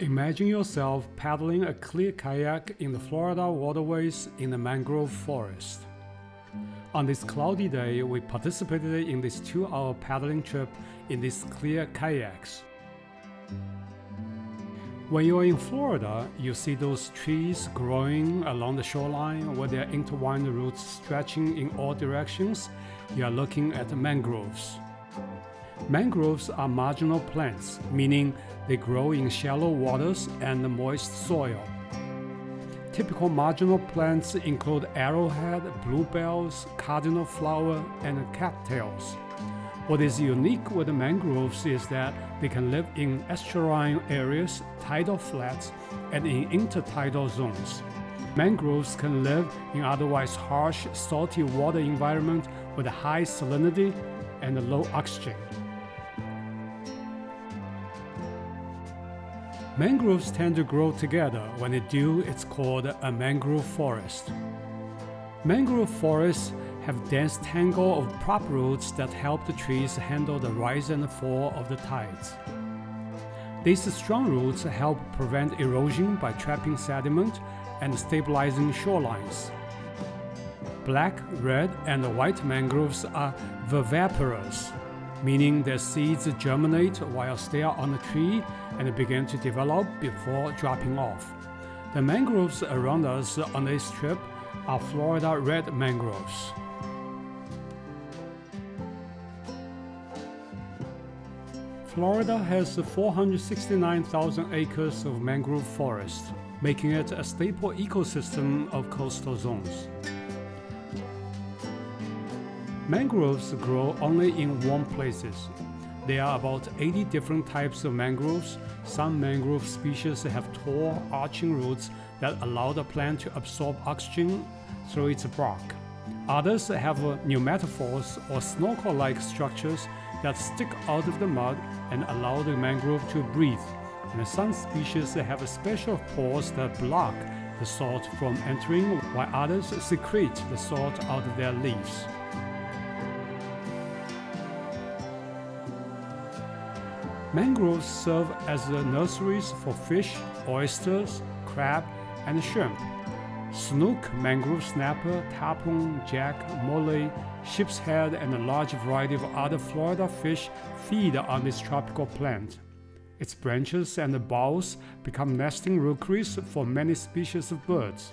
Imagine yourself paddling a clear kayak in the Florida waterways in the mangrove forest. On this cloudy day, we participated in this 2-hour paddling trip in these clear kayaks. When you're in Florida, you see those trees growing along the shoreline with their intertwined roots stretching in all directions. You are looking at mangroves. Mangroves are marginal plants, meaning they grow in shallow waters and moist soil. Typical marginal plants include arrowhead, bluebells, cardinal flower, and cattails. What is unique with the mangroves is that they can live in estuarine areas, tidal flats, and in intertidal zones. Mangroves can live in otherwise harsh, salty water environment with high salinity and low oxygen. Mangroves tend to grow together. When they do, it's called a mangrove forest. Mangrove forests have dense tangle of prop roots that help the trees handle the rise and fall of the tides. These strong roots help prevent erosion by trapping sediment and stabilizing shorelines. Black, red, and white mangroves are viviparous, meaning their seeds germinate while still on the tree and begin to develop before dropping off. The mangroves around us on this trip are Florida Red Mangroves. Florida has 469,000 acres of mangrove forest, making it a staple ecosystem of coastal zones. Mangroves grow only in warm places. There are about 80 different types of mangroves. Some mangrove species have tall, arching roots that allow the plant to absorb oxygen through its bark. Others have pneumatophores or snorkel-like structures that stick out of the mud and allow the mangrove to breathe. And some species have special pores that block the salt from entering, while others secrete the salt out of their leaves. Mangroves serve as nurseries for fish, oysters, crab, and shrimp. Snook, mangrove snapper, tarpon, jack, moly, sheep's head, and a large variety of other Florida fish feed on this tropical plant. Its branches and boughs become nesting rookeries for many species of birds.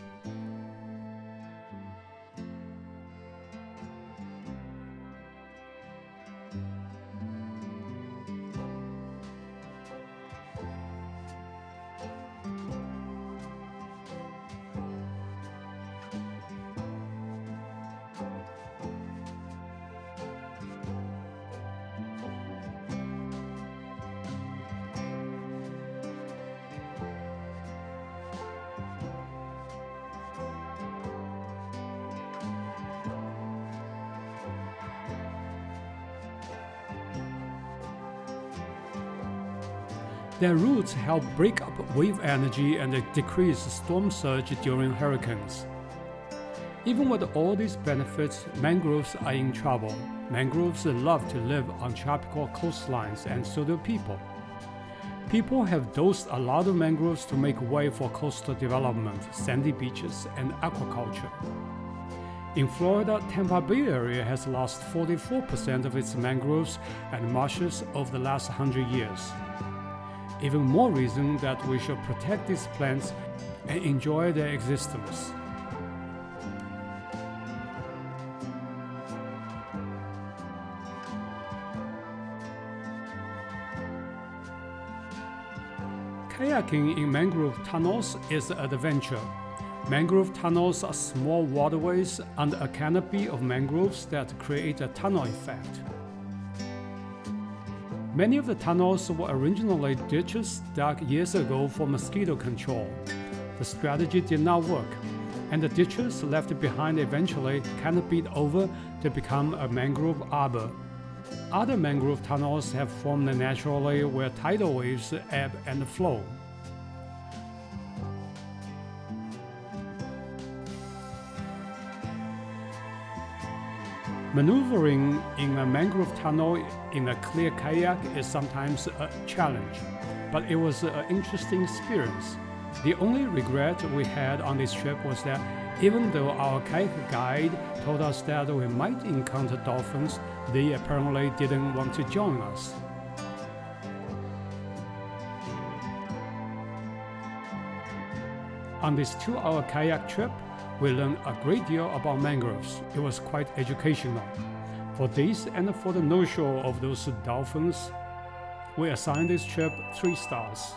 Their roots help break up wave energy and decrease storm surge during hurricanes. Even with all these benefits, mangroves are in trouble. Mangroves love to live on tropical coastlines, and so do people. People have dosed a lot of mangroves to make way for coastal development, sandy beaches, and aquaculture. In Florida, Tampa Bay area has lost 44% of its mangroves and marshes over the last 100 years. Even more reason that we should protect these plants and enjoy their existence. Kayaking in mangrove tunnels is an adventure. Mangrove tunnels are small waterways under a canopy of mangroves that create a tunnel effect. Many of the tunnels were originally ditches dug years ago for mosquito control. The strategy did not work, and the ditches left behind eventually canopied over to become a mangrove arbor. Other mangrove tunnels have formed naturally where tidal waves ebb and flow. Maneuvering in a mangrove tunnel in a clear kayak is sometimes a challenge. but it was an interesting experience. The only regret we had on this trip was that even though our kayak guide told us that we might encounter dolphins, they apparently didn't want to join us. On this 2-hour kayak trip, we learned a great deal about mangroves. It was quite educational. For this and for the no-show of those dolphins, we assigned this trip 3 stars.